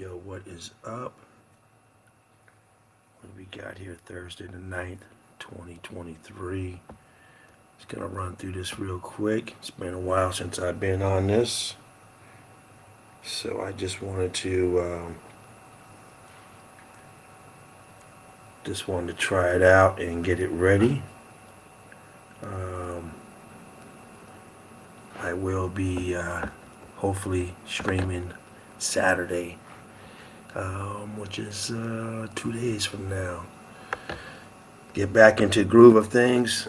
Yo, what is up? What do we got here? Thursday the 9th, 2023. Just gonna run through this real quick. It's been a while since I've been on this, so I just wanted to try it out and get it ready. I will be hopefully streaming Saturday, which is 2 days from now. Get back into the groove of things,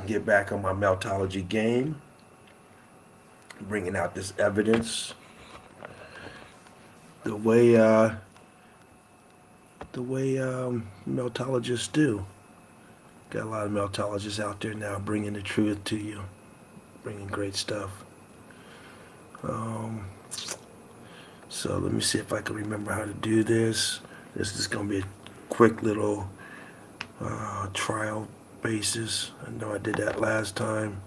get back on my Meltology game, bringing out this evidence the way Meltologists do. Got a lot of Meltologists out there now bringing the truth to you, bringing great stuff. So let me see if I can remember how to do this. This is going to be a quick little trial basis. I know I did that last time,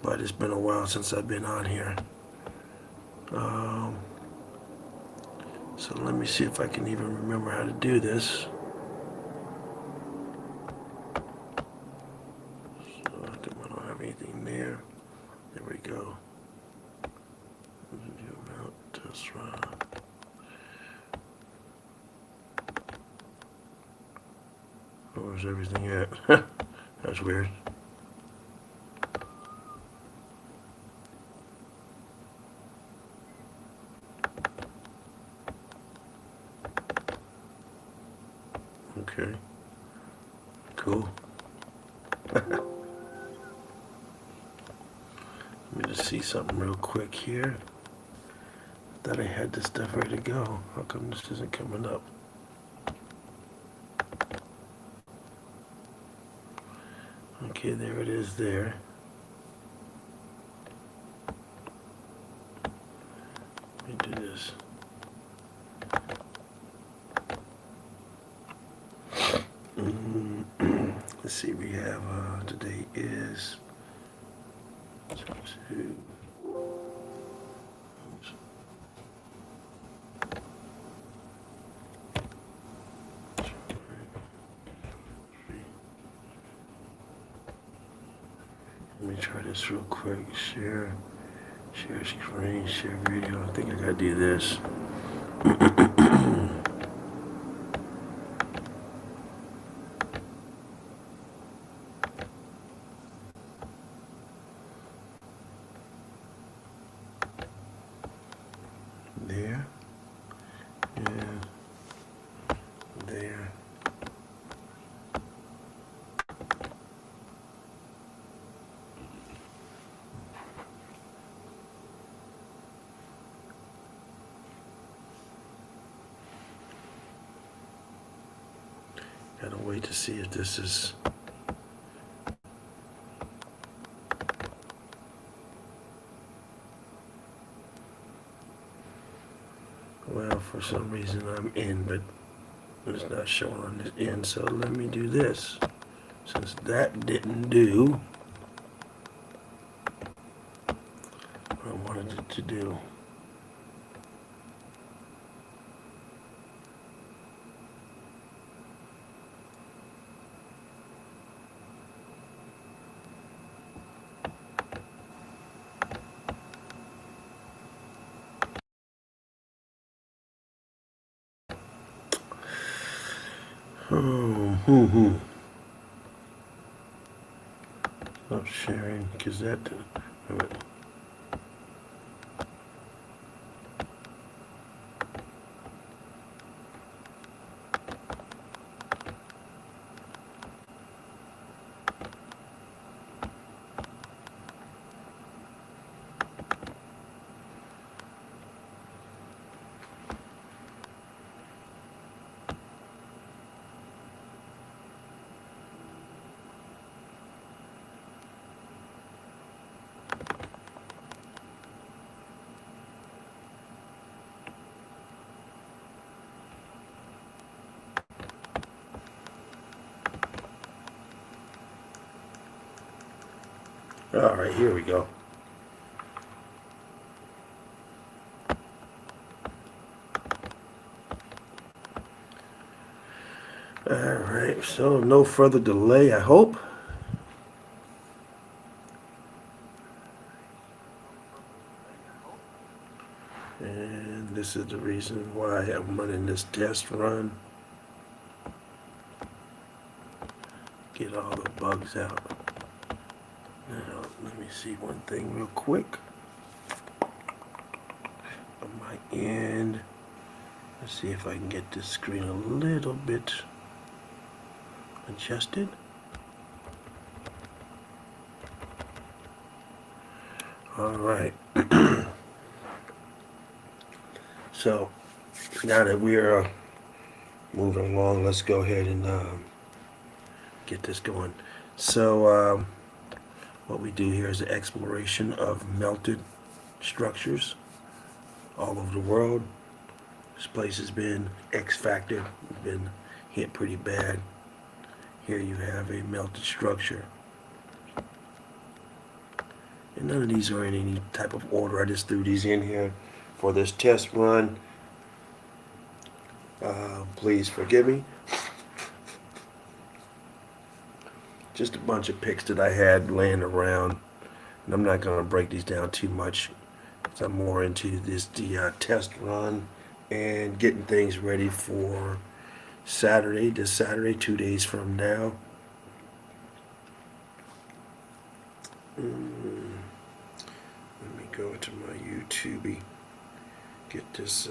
but it's been a while since I've been on here. So let me see if I can even remember how to do this. So I don't have anything there. There we go. That's right. Where's everything at? That's weird. Okay. Cool. Let me just see something real quick here. Thought I had this stuff ready to go. How come this isn't coming up? Okay, there it is there. Let me do this. Let's see, we have, today is 2. Let me try this real quick. Share screen, share video. I think I gotta do this. There and there. Gotta wait to see if this is. Well, for some reason I'm in, but it's not showing on this end, so let me do this. Since that didn't do what I wanted it to do. Stop sharing, because that. All right, here we go. Alright, so no further delay, I hope. And this is the reason why I'm running this test run. Get all the bugs out. Now, let me see one thing real quick. On my end, let's see if I can get this screen a little bit adjusted. Alright. So, now that we're moving along, let's go ahead and get this going. So, what we do here is the exploration of melted structures all over the world. This place has been X Factor, been hit pretty bad. Here you have a melted structure. And none of these are in any type of order. I just threw these in here for this test run. Please forgive me. Just a bunch of pics that I had laying around. And I'm not going to break these down too much. I'm more into the test run and getting things ready for Saturday. This Saturday, 2 days from now. Let me go into my YouTube. Get this.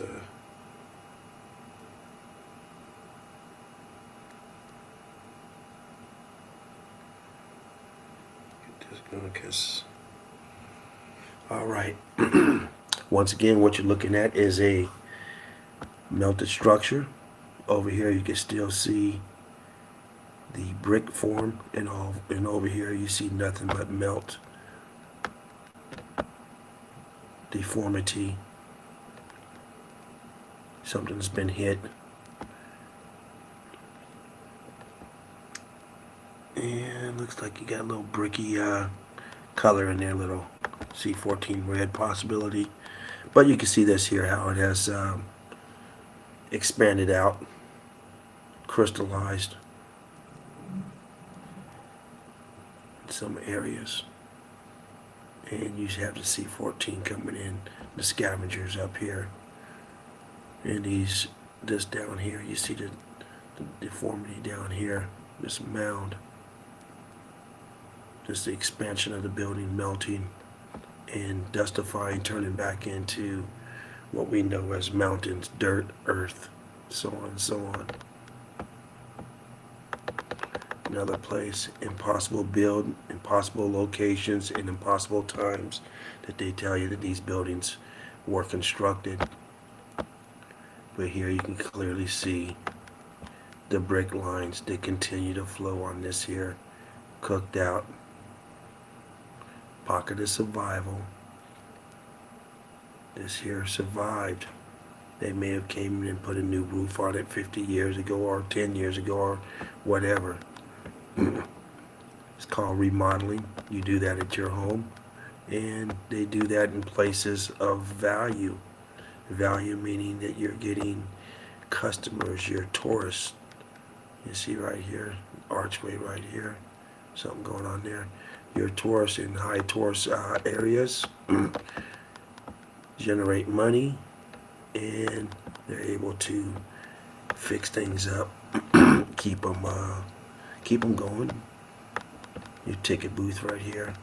Get this going, because. All right. Once again, what you're looking at is a melted structure. Over here, you can still see the brick form, and over here, you see nothing but melt, deformity. Something's been hit, and looks like you got a little bricky color in there, little C14 red possibility. But you can see this here, how it has expanded out, crystallized in some areas. And you have the C14 coming in, the scavengers up here. And this down here, you see the deformity down here, this mound. Just the expansion of the building melting and dustifying, turning back into what we know as mountains, dirt, earth, so on and so on. Another place, impossible build, impossible locations, and impossible times that they tell you that these buildings were constructed. But here you can clearly see the brick lines that continue to flow on this here, cooked out pocket of survival. This here survived. They may have came in and put a new roof on it 50 years ago or 10 years ago or whatever. It's called remodeling. You do that at your home, and they do that in places of value. Value meaning that you're getting customers, your tourists. You see right here, archway right here, something going on there. Your tourists in high tourist areas generate money, and they're able to fix things up, keep them going. Your ticket booth right here.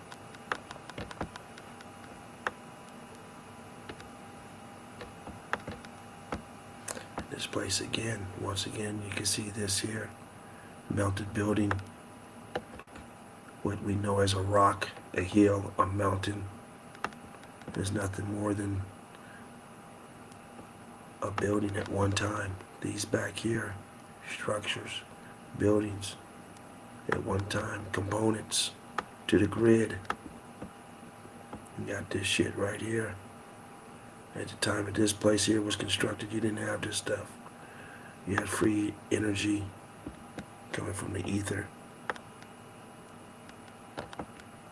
This place again, once again, you can see this here, melted building. What we know as a rock, a hill, a mountain. There's nothing more than a building at one time. These back here, structures, buildings at one time, components to the grid. You got this shit right here. At the time that this place here was constructed, you didn't have this stuff. You had free energy coming from the ether.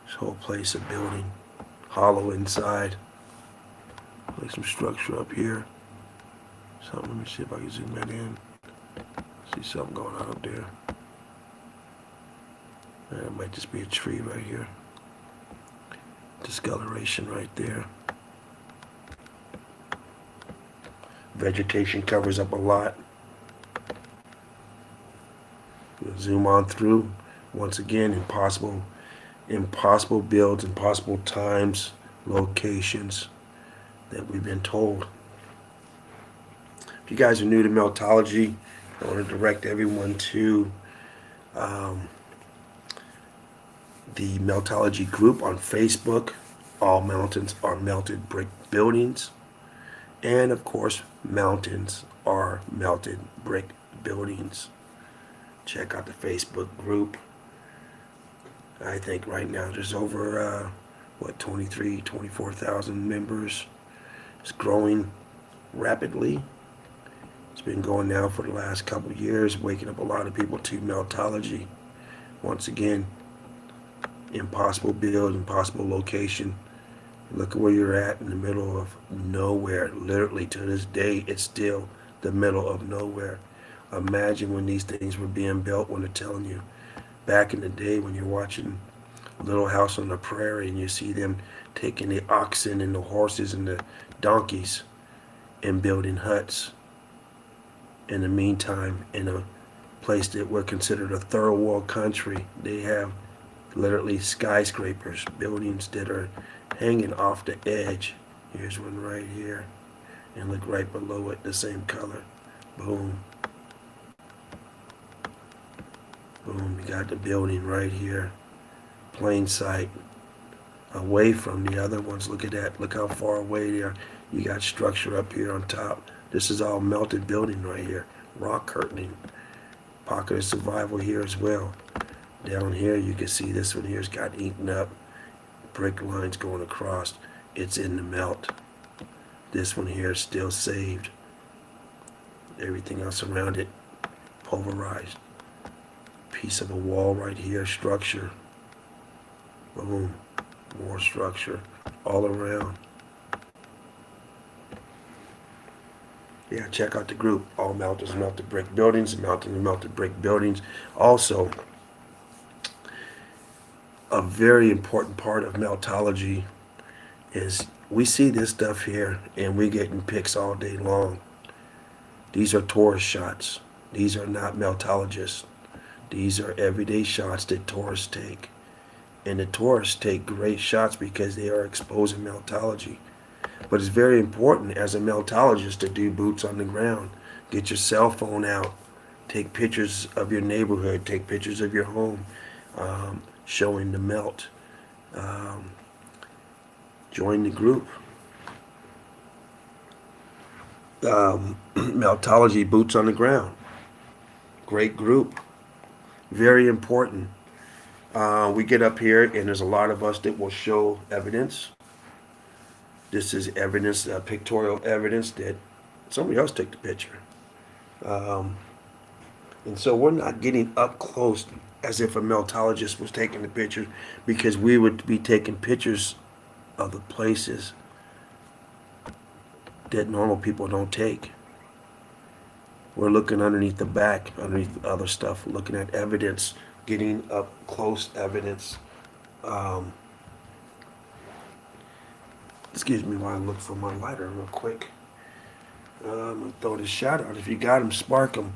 This whole place, a building, hollow inside. Like some structure up here. Something, let me see if I can zoom that in. See something going on up there. It might just be a tree right here. Discoloration right there. Vegetation covers up a lot. We'll zoom on through. Once again, impossible builds, impossible times, locations that we've been told. If you guys are new to Meltology, I want to direct everyone to the Meltology group on Facebook. All mountains are melted brick buildings. And of course, mountains are melted brick buildings. Check out the Facebook group. I think right now there's over, 24,000 members. It's growing rapidly. It's been going now for the last couple of years, waking up a lot of people to Meltology. Once again, impossible build, impossible location. Look at where you're at, in the middle of nowhere. Literally, to this day, it's still the middle of nowhere. Imagine when these things were being built, when they're telling you, back in the day when you're watching Little House on the Prairie and you see them taking the oxen and the horses and the donkeys and building huts. In the meantime, in a place that we're considered a third world country, they have literally skyscrapers, buildings that are hanging off the edge. Here's one right here, and look right below it, the same color. Boom. Boom, you got the building right here. Plain sight, away from the other ones. Look at that, look how far away they are. You got structure up here on top. This is all melted building right here. Rock curtaining. Pocket of survival here as well. Down here you can see this one here's got eaten up. Brick lines going across. It's in the melt. This one here is still saved. Everything else around it pulverized. Piece of a wall right here, structure. Boom. More structure all around. Yeah, check out the group. All mountains and melted brick buildings, mountains and melted brick buildings. Also, a very important part of Meltology is we see this stuff here and we're getting pics all day long. These are tourist shots. These are not Meltologists. These are everyday shots that tourists take. And the tourists take great shots because they are exposing Meltology. But it's very important as a Meltologist to do boots on the ground. Get your cell phone out. Take pictures of your neighborhood. Take pictures of your home. Showing the melt. Join the group. Meltology Boots on the Ground. Great group. Very important. We get up here and there's a lot of us that will show evidence. This is evidence, pictorial evidence that somebody else took the picture. And so we're not getting up close as if a Meltologist was taking the picture, because we would be taking pictures of the places that normal people don't take. We're looking underneath the back, underneath the other stuff, looking at evidence, getting up close evidence. Excuse me while I look for my lighter real quick. I'm going to throw this shot out. If you got them, spark them.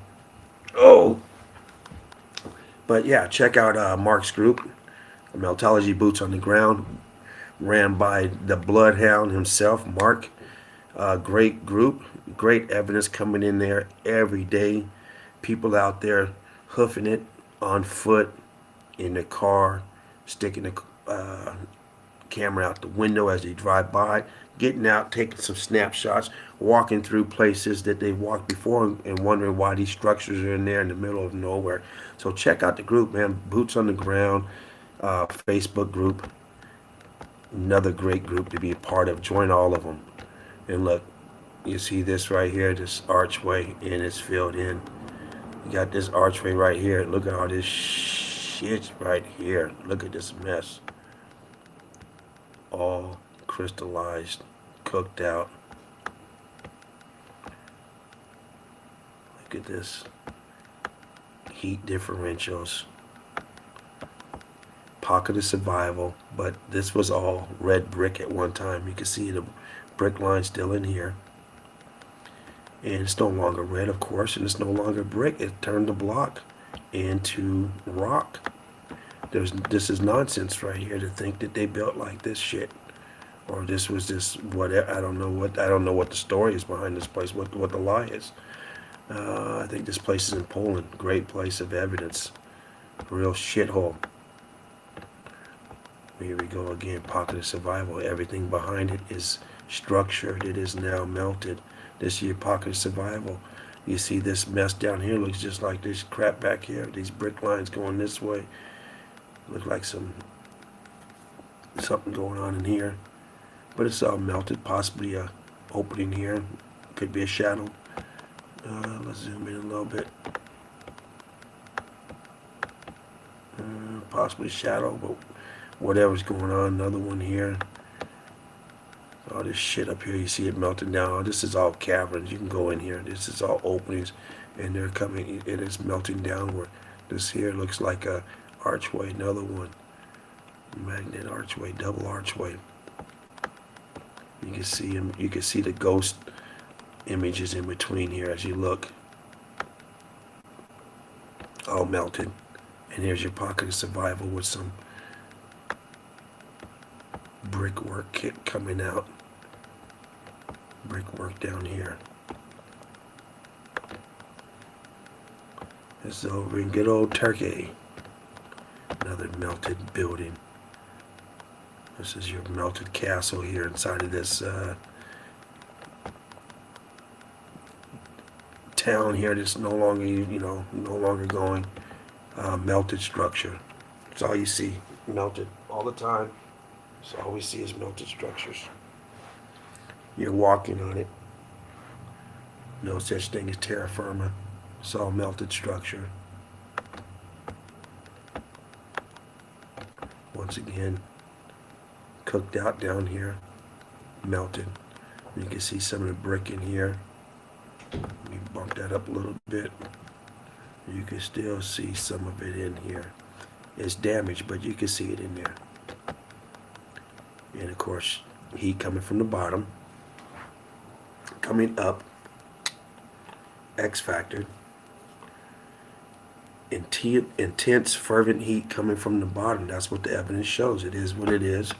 Oh! But yeah, check out Mark's group, Meltology Boots on the Ground, ran by the Bloodhound himself, Mark. Great group, great evidence coming in there every day. People out there hoofing it on foot, in the car, sticking the camera out the window as they drive by, getting out, taking some snapshots, walking through places that they walked before and wondering why these structures are in there in the middle of nowhere. So check out the group, man. Boots on the Ground, Facebook group. Another great group to be a part of. Join all of them. And look, you see this right here, this archway, and it's filled in. You got this archway right here. Look at all this shit right here. Look at this mess. All crystallized, cooked out. Look at this. Heat differentials. pocket of survival, but this was all red brick at one time. You can see the brick line still in here. And it's no longer red, of course, and it's no longer brick. It turned the block into rock. This is nonsense right here to think that they built like this shit, or this was just whatever. I don't know what the story is behind this place. What the lie is. I think this place is in Poland. Great place of evidence. Real shithole. Here we go again. Pocket of survival. Everything behind it is structured. It is now melted. This here pocket of survival. You see this mess down here looks just like this crap back here. These brick lines going this way. Look like something going on in here. But it's all melted. Possibly a opening here. Could be a shadow. Let's zoom in a little bit. Possibly shadow, but whatever's going on. Another one here. All this shit up here, you see it melting down. Oh, this is all caverns. You can go in here. This is all openings, and they're coming. It is melting downward. This here looks like a archway. Another one, magnet archway, double archway. You can see them. You can see the ghost images in between here as you look. All melted, and here's your pocket of survival with some brickwork kit coming out. Brickwork down here. This is over in good old Turkey. Another melted building. This is your melted castle here inside of this town here that's no longer, no longer going. Melted structure. That's all you see. Melted all the time. So all we see is melted structures. You're walking on it. No such thing as terra firma. It's all melted structure. Once again, cooked out down here. Melted. You can see some of the brick in here. Let me bump that up a little bit. You can still see some of it in here. It's damaged, but you can see it in there. And of course, heat coming from the bottom, coming up, X factor, intense, fervent heat coming from the bottom. That's what the evidence shows. It is what it is.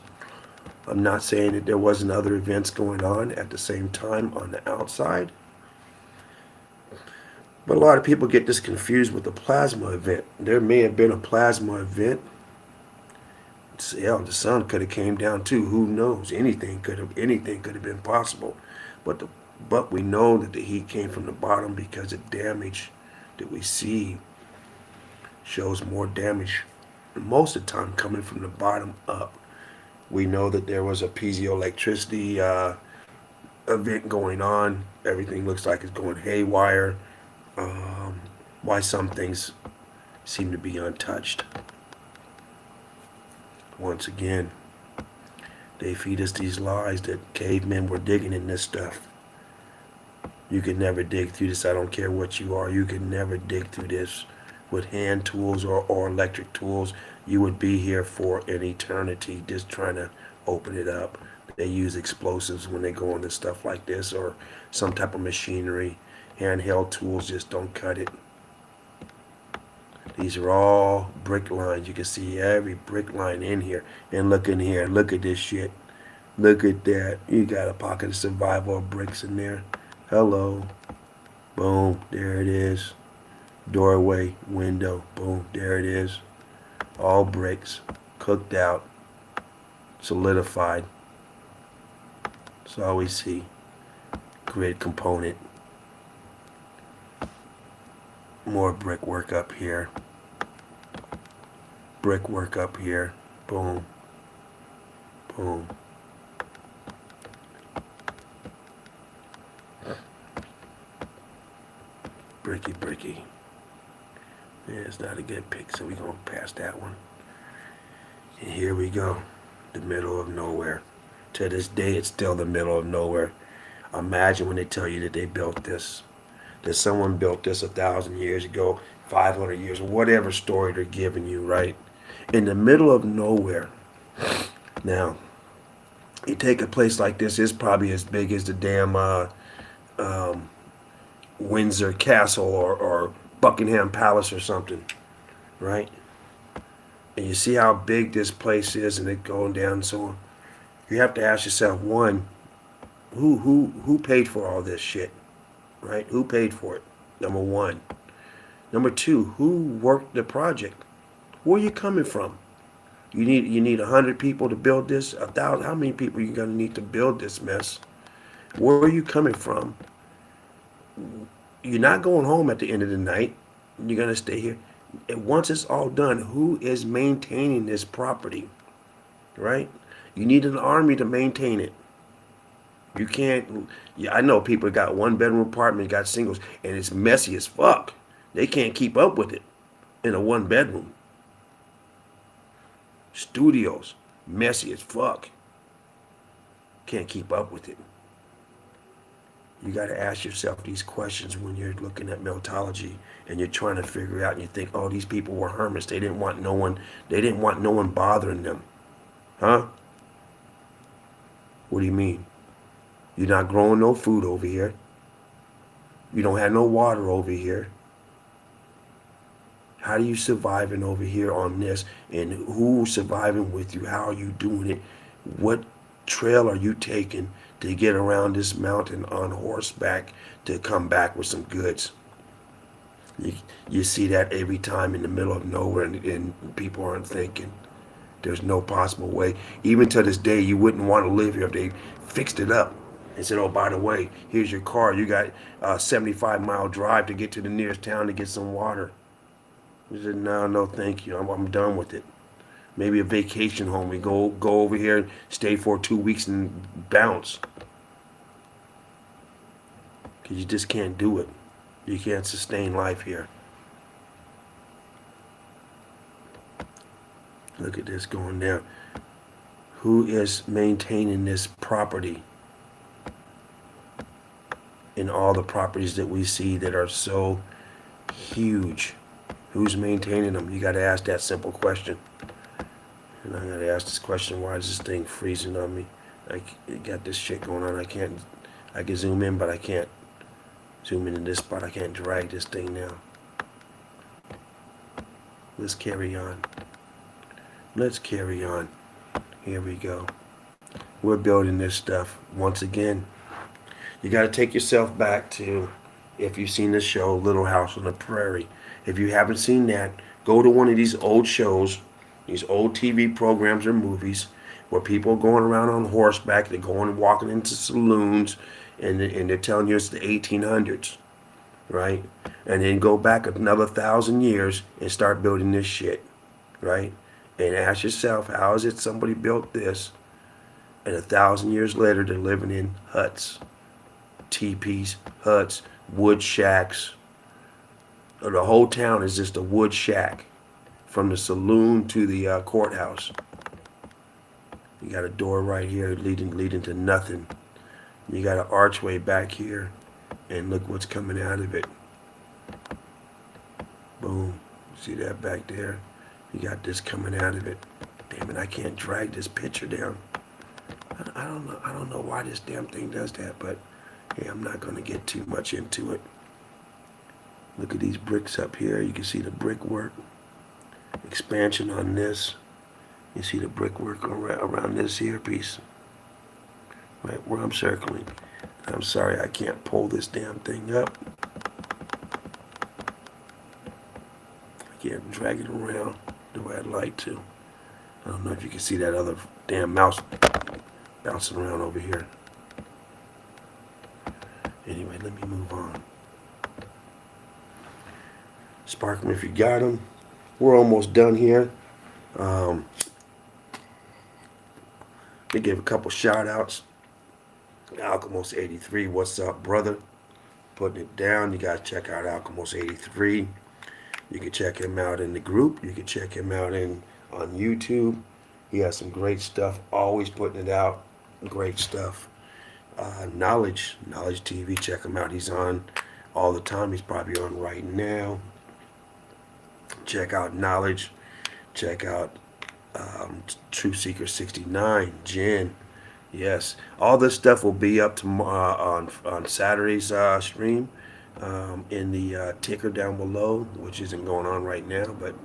I'm not saying that there wasn't other events going on at the same time on the outside. But a lot of people get this confused with the plasma event. There may have been a plasma event. Hell, the sun could have came down too. Who knows? Anything could have been possible. But we know that the heat came from the bottom because the damage that we see shows more damage most of the time coming from the bottom up. We know that there was a piezoelectricity event going on. Everything looks like it's going haywire. Why some things seem to be untouched. Once again, they feed us these lies that cavemen were digging in this stuff. You can never dig through this. I don't care what you are. You can never dig through this with hand tools or electric tools. You would be here for an eternity just trying to open it up. They use explosives when they go into stuff like this, or some type of machinery. Handheld tools just don't cut it. These are all brick lines. You can see every brick line in here. And look in here. Look at this shit. Look at that. You got a pocket of survival of bricks in there. Hello. Boom. There it is. Doorway, window. Boom. There it is. All bricks. Cooked out. Solidified. That's all we see. Grid component. More brickwork up here. Brickwork up here. Boom. Boom. Bricky. Yeah, it's not a good pick, so we're going to pass that one. And here we go. The middle of nowhere. To this day, it's still the middle of nowhere. Imagine when they tell you that they built this. That someone built this 1,000 years ago, 500 years, whatever story they're giving you, right? in the middle of nowhere. Now, you take a place like this, it's probably as big as the damn Windsor Castle or Buckingham Palace or something, right? And you see how big this place is, and it going down. So you have to ask yourself, one, who paid for all this shit, right? Who paid for it? Number one. Number two, who worked the project? Where are you coming from? You need 100 people to build this. 1,000. How many people are you gonna need to build this mess? Where are you coming from? You're not going home at the end of the night. You're gonna stay here. And once it's all done, who is maintaining this property? Right? You need an army to maintain it. You can't. Yeah, I know people got one bedroom apartment, got singles, and it's messy as fuck. They can't keep up with it in a one bedroom. Studios, messy as fuck. Can't keep up with it. You got to ask yourself these questions when you're looking at Meltology and you're trying to figure out, and you think, oh, these people were hermits. They didn't want no one. They didn't want no one bothering them, huh? What do you mean? You're not growing no food over here. You don't have no water over here. How are you surviving over here on this? And who's surviving with you? How are you doing it? What trail are you taking to get around this mountain on horseback to come back with some goods? You see that every time in the middle of nowhere, and people aren't thinking. There's no possible way. Even to this day, you wouldn't want to live here if they fixed it up and said, oh, by the way, here's your car. You got a 75-mile drive to get to the nearest town to get some water. We said, no, thank you. I'm done with it. Maybe a vacation home. We go over here, stay for 2 weeks, and bounce. Because you just can't do it. You can't sustain life here. Look at this going down. Who is maintaining this property? And all the properties that we see that are so huge. Who's maintaining them? You got to ask that simple question. And I got to ask this question, why is this thing freezing on me? I got this shit going on. I can zoom in, but I can't zoom in this spot. I can't drag this thing now. Let's carry on. Let's carry on. Here we go. We're building this stuff. Once again, you got to take yourself back to, if you've seen the show, Little House on the Prairie. If you haven't seen that, go to one of these old shows, these old TV programs or movies, where people are going around on horseback, they're going and walking into saloons, and they're telling you it's the 1800s, right? And then go back another 1,000 years and start building this shit, right? And ask yourself, how is it somebody built this, and 1,000 years later they're living in huts, teepees, huts, wood shacks. The whole town is just a wood shack, from the saloon to the courthouse. You got a door right here leading to nothing. You got an archway back here, and look what's coming out of it. Boom. See that back there? You got this coming out of it. Damn it, I can't drag this picture down. I don't know why this damn thing does that, but hey, I'm not gonna get too much into it. Look at these bricks up here. You can see the brickwork. Expansion on this. You see the brickwork around this here piece. Right where I'm circling. I'm sorry I can't pull this damn thing up. I can't drag it around the way I'd like to. I don't know if you can see that other damn mouse bouncing around over here. Anyway, let me move on. Spark them if you got them. We're almost done here. They give a couple shout outs. Alchemos 83, what's up, brother? Putting it down. You guys check out Alchemos 83. You can check him out in the group. You can check him out on YouTube. He has some great stuff. Always putting it out. Great stuff. Knowledge TV. Check him out. He's on all the time. He's probably on right now. Check out Knowledge. Check out True Seeker 69, Jen. Yes, all this stuff will be up tomorrow on Saturday's stream in the ticker down below, which isn't going on right now, but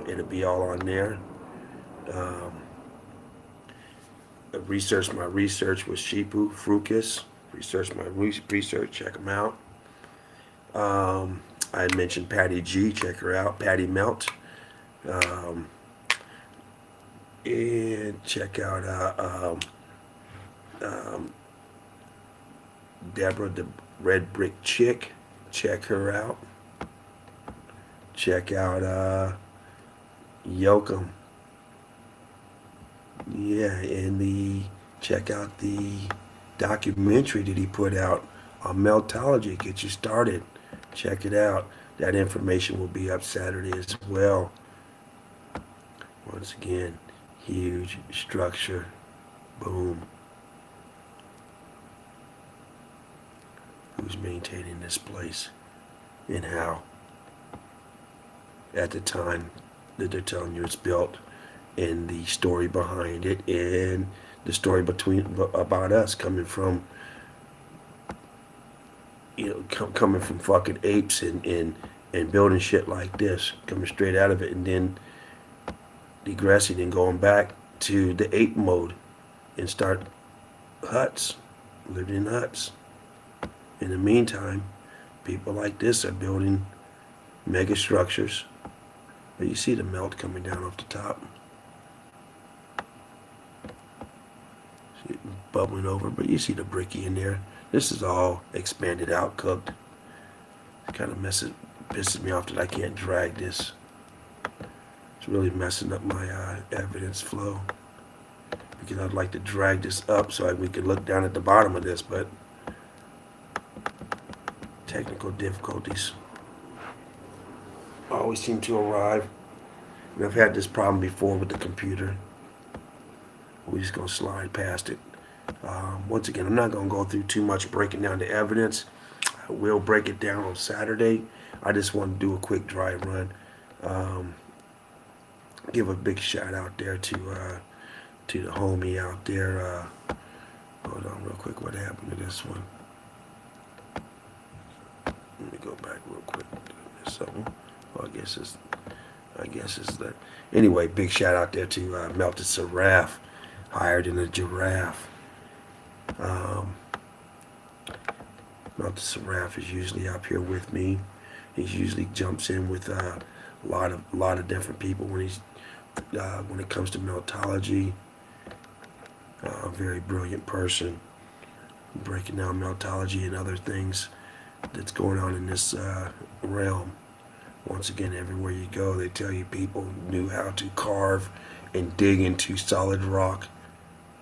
it'll be all on there. Um, research my research with Shipu Frucus. Research my research. Check them out. I mentioned Patty G. Check her out. Patty Melt. Um, and check out Deborah the Red Brick Chick. Check her out. Check out Yoakum. Yeah, and check out the documentary that he put out on Meltology. Get you started. Check it out. That information will be up Saturday as well. Once again, huge structure. Boom. Who's maintaining this place and how? At the time that they're telling you it's built, and the story behind it, and the story about us coming from, coming from fucking apes and building shit like this, coming straight out of it, and then digressing and going back to the ape mode and start huts, living in huts. In the meantime, people like this are building mega structures. But you see the melt coming down off the top. See it bubbling over, but you see the bricky in there. This is all expanded out, cooked. It kind of pisses me off that I can't drag this. It's really messing up my evidence flow. Because I'd like to drag this up so we could look down at the bottom of this, but technical difficulties always seem to arrive. And I've had this problem before with the computer. We're just going to slide past it. Once again, I'm not going to go through too much breaking down the evidence. I will break it down on Saturday. I just want to do a quick dry run. Give a big shout out there to the homie out there. Hold on real quick. What happened to this one? Let me go back real quick. There's something. Well, I guess it's that. Anyway, big shout out there to Melted Seraph, higher than a giraffe. Melted Seraph is usually up here with me. He usually jumps in with a lot of different people when it comes to Meltology. Very brilliant person, breaking down Meltology and other things that's going on in this realm. Once again, everywhere you go, they tell you people knew how to carve and dig into solid rock,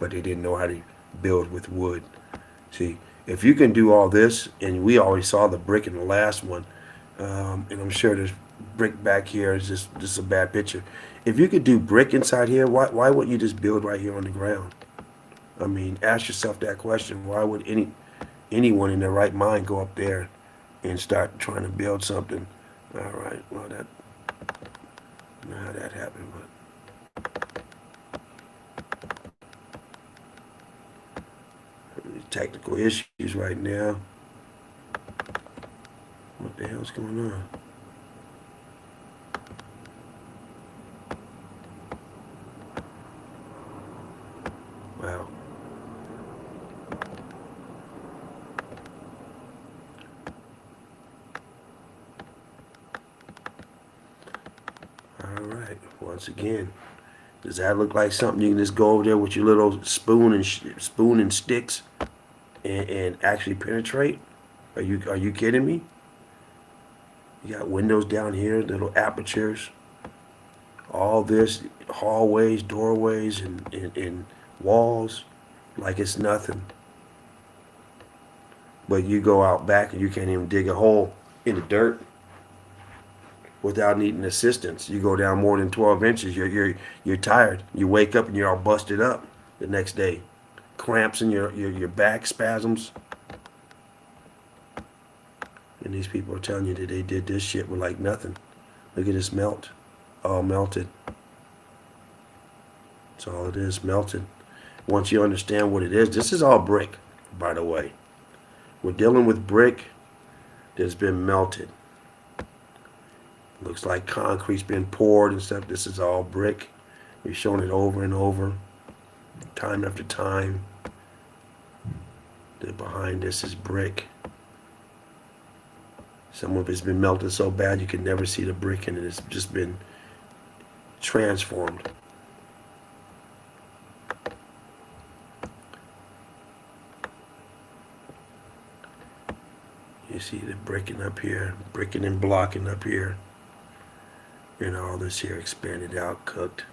but they didn't know how to build with wood. See, if you can do all this, and we always saw the brick in the last one, and I'm sure this brick back here is just a bad picture. If you could do brick inside here, why wouldn't you just build right here on the ground? I mean, ask yourself that question. Why would anyone in their right mind go up there and start trying to build something? All right, well, I don't know how that happened, but technical issues right now. What the hell's going on? Wow. All right. Once again, does that look like something you can just go over there with your little spoon and sticks and actually penetrate? Are you kidding me? You got windows down here, little apertures. All this, hallways, doorways, and walls, like it's nothing. But you go out back and you can't even dig a hole in the dirt without needing assistance. You go down more than 12 inches, you're tired. You wake up and you're all busted up the next day. Cramps in your back, spasms. And these people are telling you that they did this shit with like nothing. Look at this melt. all melted. That's all it is, melted. Once you understand what it is, this is all brick, by the way. We're dealing with brick that's been melted. Looks like concrete's been poured and stuff. This is all brick. We've shown it over and over, time after time. That behind this is brick. Some of it's been melted so bad you can never see the brick in it. It's just been transformed. You see the bricking up here, bricking and blocking up here. And all this here expanded out, cooked.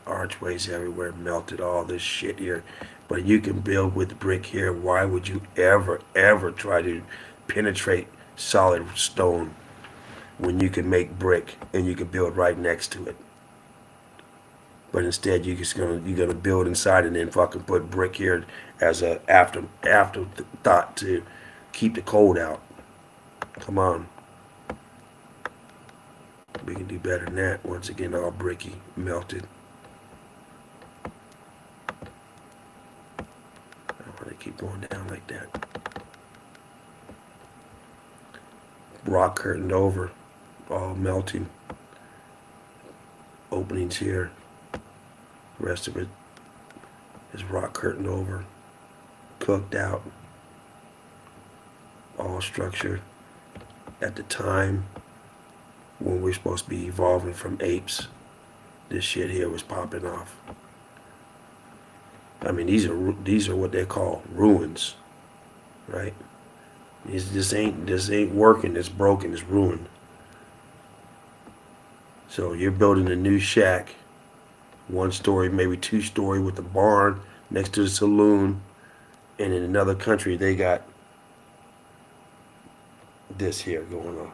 Archways everywhere, melted, all this shit here. But you can build with brick here. Why would you ever, ever try to penetrate solid stone when you can make brick and you can build right next to it? But instead you're gonna build inside and then fucking put brick here as a afterthought to keep the cold out. Come on. We can do better than that. Once again, all bricky, melted. I don't want to keep going down like that. Rock curtained over, all melting. Openings here. The rest of it is rock curtained over, cooked out. All structure at the time when we're supposed to be evolving from apes. This shit here was popping off. I mean, these are what they call ruins, right? This ain't working. It's broken. It's ruined. So you're building a new shack, 1 story, maybe 2 story, with a barn next to the saloon, and in another country they got this here going on.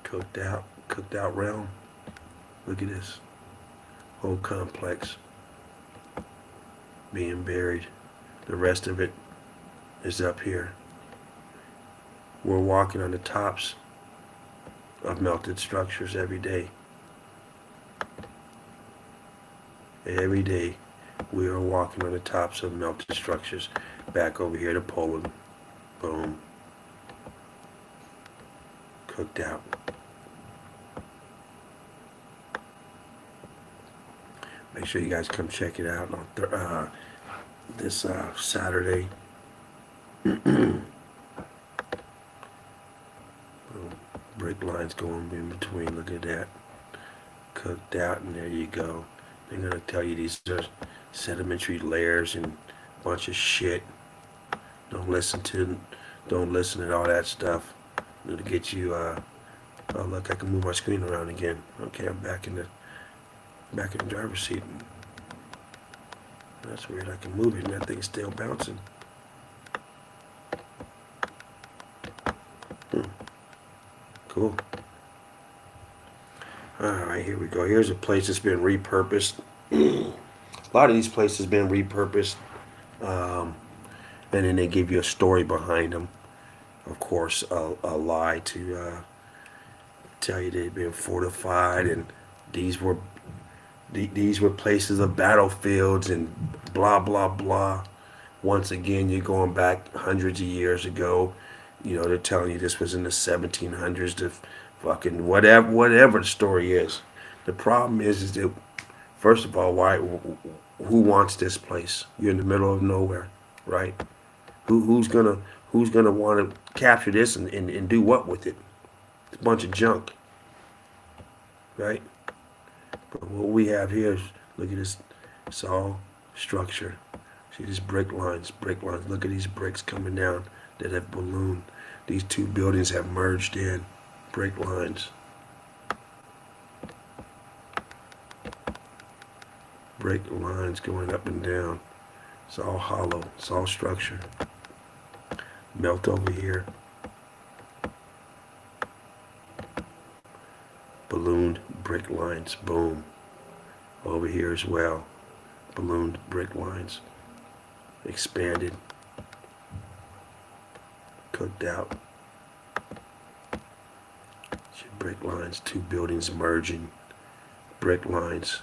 Cooked out realm. Look at this. Whole complex being buried. The rest of it is up here. We're walking on the tops of melted structures every day. Every day we are walking on the tops of melted structures. Back over here to Poland. Boom. Cooked out. Make sure you guys come check it out on this Saturday. Brick lines going in between. Look at that. Cooked out, and there you go. They're gonna tell you these are sedimentary layers and a bunch of shit. Don't listen to all that stuff. It'll get you. Oh look, I can move my screen around again. Okay, I'm back in the driver's seat. That's weird. I can move it and that thing's still bouncing. Cool. Alright, here we go. Here's a place that's been repurposed. A lot of these places have been repurposed. And then they give you a story behind them. Of course, a lie to tell you they've been fortified and these were places of battlefields and blah, blah, blah. Once again, you're going back hundreds of years ago. You know, they're telling you this was in the 1700s to fucking whatever the story is. The problem is that, first of all, who wants this place? You're in the middle of nowhere, right? Who's gonna want to capture this and do what with it? It's a bunch of junk, right? But what we have here is, look at this, it's all structure. See these brick lines. Look at these bricks coming down that have ballooned. These 2 buildings have merged in. Brick lines. Brick lines going up and down. It's all hollow. It's all structure. Melt over here. Ballooned brick lines. Boom. Over here as well. Ballooned brick lines. Expanded. cooked out. Brick lines, two buildings merging. Brick lines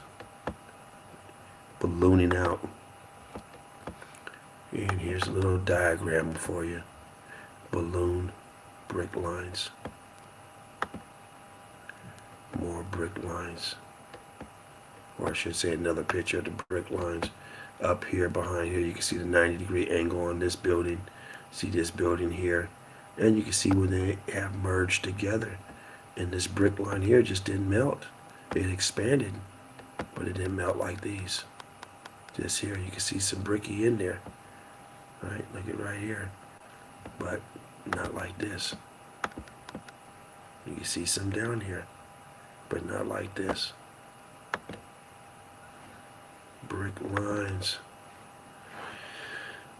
ballooning out. And here's a little diagram for you. Balloon, brick lines. More brick lines. Or I should say another picture of the brick lines. Up here, behind here, you can see the 90-degree angle on this building. See this building here. And you can see when they have merged together. And this brick line here just didn't melt. It expanded, but it didn't melt like these. Just here, you can see some bricky in there. Right, look at right here. But not like this. You can see some down here, but not like this. Brick lines.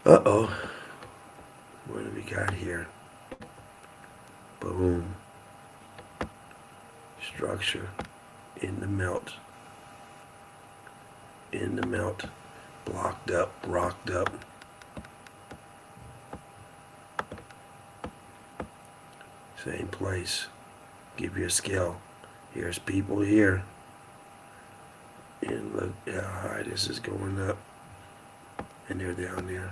Uh-oh. What do we got here? Boom. Structure in the melt. In the melt. Blocked up, rocked up. Same place. Give you a scale. Here's people here. And look how high this is going up. And they're down there.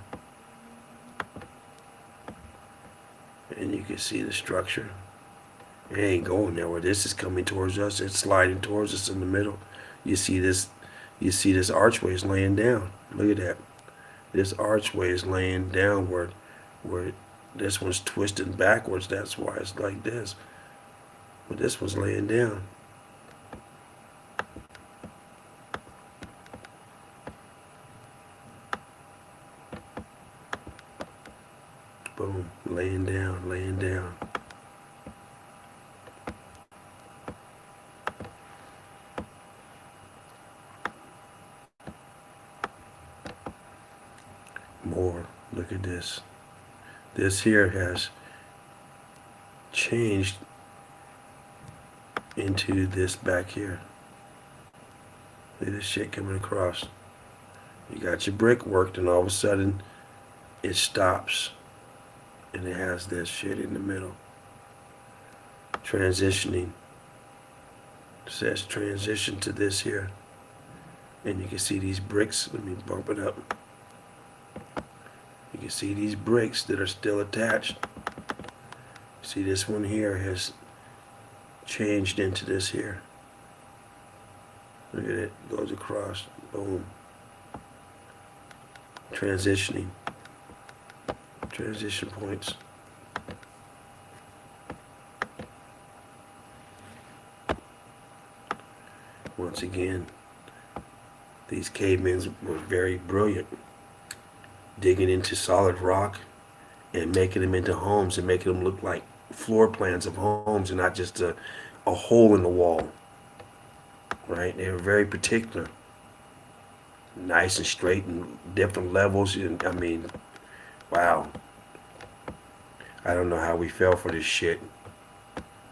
And you can see the structure. It ain't going nowhere. This is coming towards us. It's sliding towards us in the middle. You see this archway is laying down. Look at that. This archway is laying downward where this one's twisting backwards. That's why it's like this. But this one's laying down. Boom. Laying down, laying down. More. Look at this. This here has changed into this back here. Look at this shit coming across. You got your brick worked and all of a sudden it stops and it has this shit in the middle. Transitioning. It says transition to this here. And you can see these bricks. Let me bump it up. You can see these bricks that are still attached. See, this one here has changed into this here. Look at it. Goes across. Boom. Transitioning. Transition points. Once again, these cavemen were very brilliant, digging into solid rock and making them into homes and making them look like floor plans of homes and not just a hole in the wall. Right? They were very particular. Nice and straight and different levels. And I mean, wow. I don't know how we fell for this shit.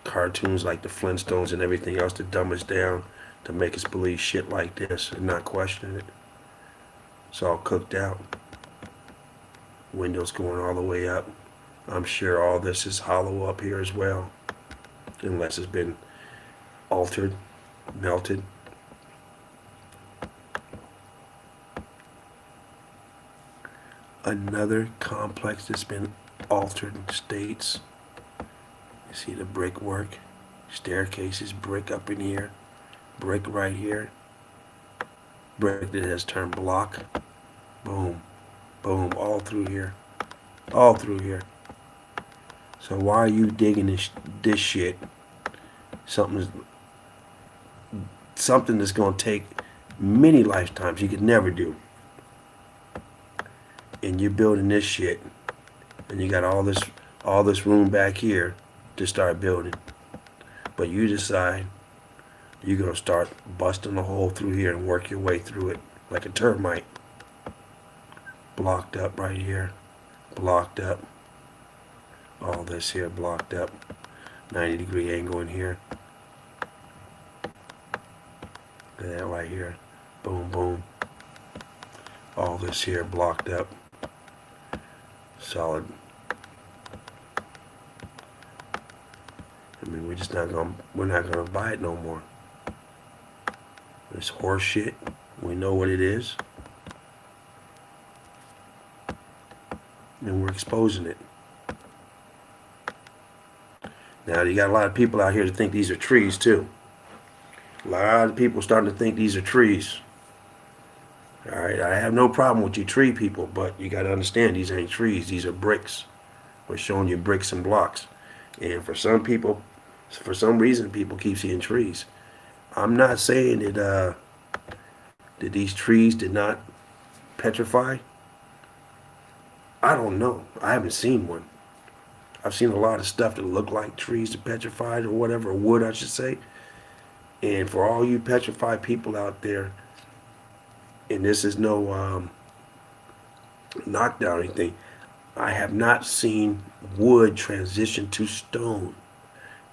Cartoons like the Flintstones and everything else to dumb us down, to make us believe shit like this and not question it. It's all cooked out. Windows going all the way up. I'm sure all this is hollow up here as well, unless it's been altered, melted. Another complex that's been altered states. You see the brickwork, staircases, brick up in here, brick right here, brick that has turned block. Boom, boom, all through here, all through here. So why are you digging this shit? Something that's gonna take many lifetimes you could never do. And you're building this shit, and you got all this room back here to start building. But you decide you're gonna start busting a hole through here and work your way through it like a termite. Blocked up right here, blocked up. All this here blocked up. 90-degree angle in here. Look at that right here. Boom, boom. All this here blocked up. Solid we're not gonna buy it no more. It's horse shit. We know what it is. And we're exposing it. Now you got a lot of people out here that think these are trees too. A lot of people starting to think these are trees. All right, I have no problem with you tree people, but you got to understand these ain't trees. These are bricks. We're showing you bricks and blocks. And for some people, for some reason, people keep seeing trees. I'm not saying that these trees did not petrify. I don't know. I haven't seen one. I've seen a lot of stuff that look like trees that petrified or whatever, or wood, I should say. And for all you petrified people out there, and this is no knockdown or anything, I have not seen wood transition to stone.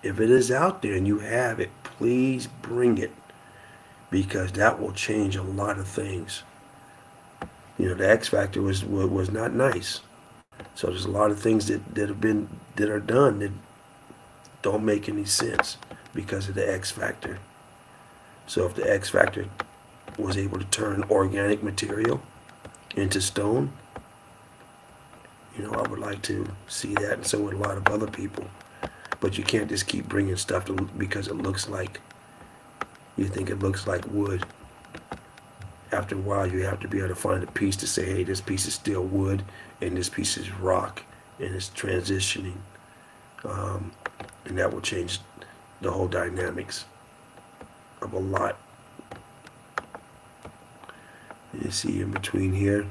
If it is out there and you have it, please bring it, because that will change a lot of things. You know, the X factor was not nice. So there's a lot of things that are done that don't make any sense because of the X factor. So if the X factor was able to turn organic material into stone, you know, I would like to see that, and so would a lot of other people. But you can't just keep bringing stuff because it looks like, you think it looks like wood. After a while, you have to be able to find a piece to say, hey, this piece is still wood, and this piece is rock, and it's transitioning. And that will change the whole dynamics of a lot. You see in between here,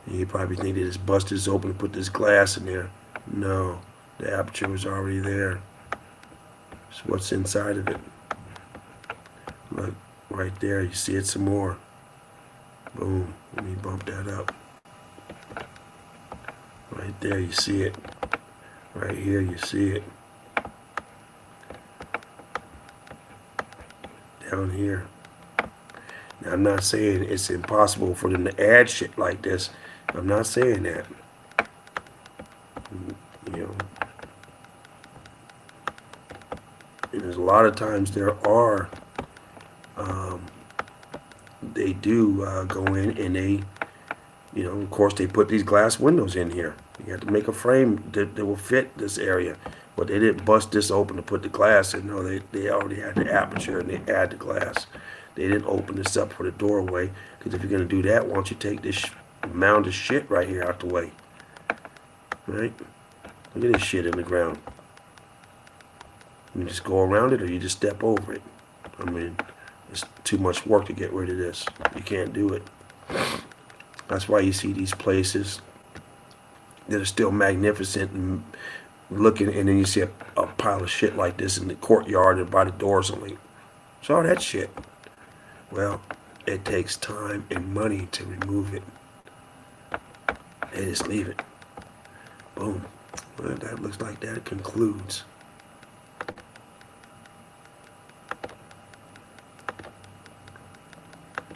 and you probably think they just busted this open and put this glass in there. No, the aperture was already there. So what's inside of it? Look, right there, you see it some more. Boom, let me bump that up. Right there, you see it. Right here, you see it. Down here. Now, I'm not saying it's impossible for them to add shit like this. I'm not saying that. You know. And there's a lot of times there are, they do go in and they, you know, of course they put these glass windows in here. You have to make a frame that will fit this area. But they didn't bust this open to put the glass in. No, they already had the aperture and they add the glass. They didn't open this up for the doorway, because if you're going to do that, why don't you take this mound of shit right here out the way? Right? Look at this shit in the ground. You just go around it, or you just step over it. I mean, it's too much work to get rid of this. You can't do it. That's why you see these places that are still magnificent and looking, and then you see a pile of shit like this in the courtyard and by the doors. And like, it's all that shit. Well, it takes time and money to remove it. They just leave it. Boom. Well, that looks like that concludes.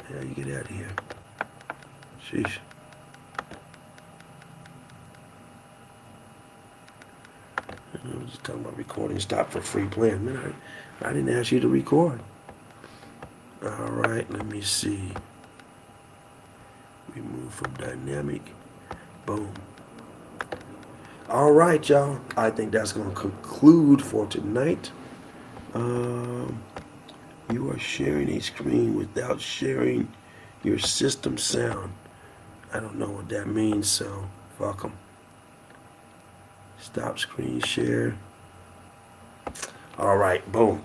How you get out of here? Sheesh. I was just talking about recording. Stop for free plan. Man, I didn't ask you to record. All right, let me see. Remove from dynamic. Boom. All right, y'all. I think that's going to conclude for tonight. You are sharing a screen without sharing your system sound. I don't know what that means, so fuck them. Stop screen share. All right, boom.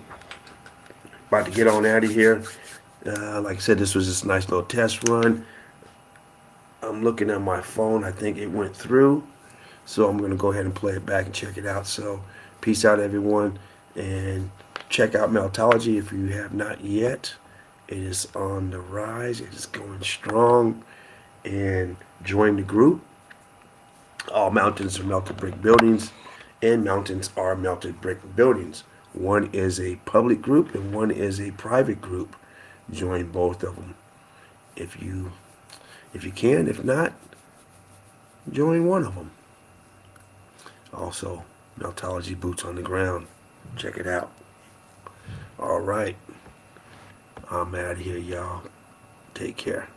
About to get on out of here. Like I said, this was just a nice little test run. I'm looking at my phone. I think it went through. So I'm going to go ahead and play it back and check it out. So peace out, everyone. And check out Meltology if you have not yet. It is on the rise. It is going strong. And join the group. All mountains are melted brick buildings, and mountains are melted brick buildings. One is a public group and one is a private group. Join both of them if you can. If not, join one of them. Also, Meltology Boots on the Ground. Check it out. All right. I'm out of here, y'all. Take care.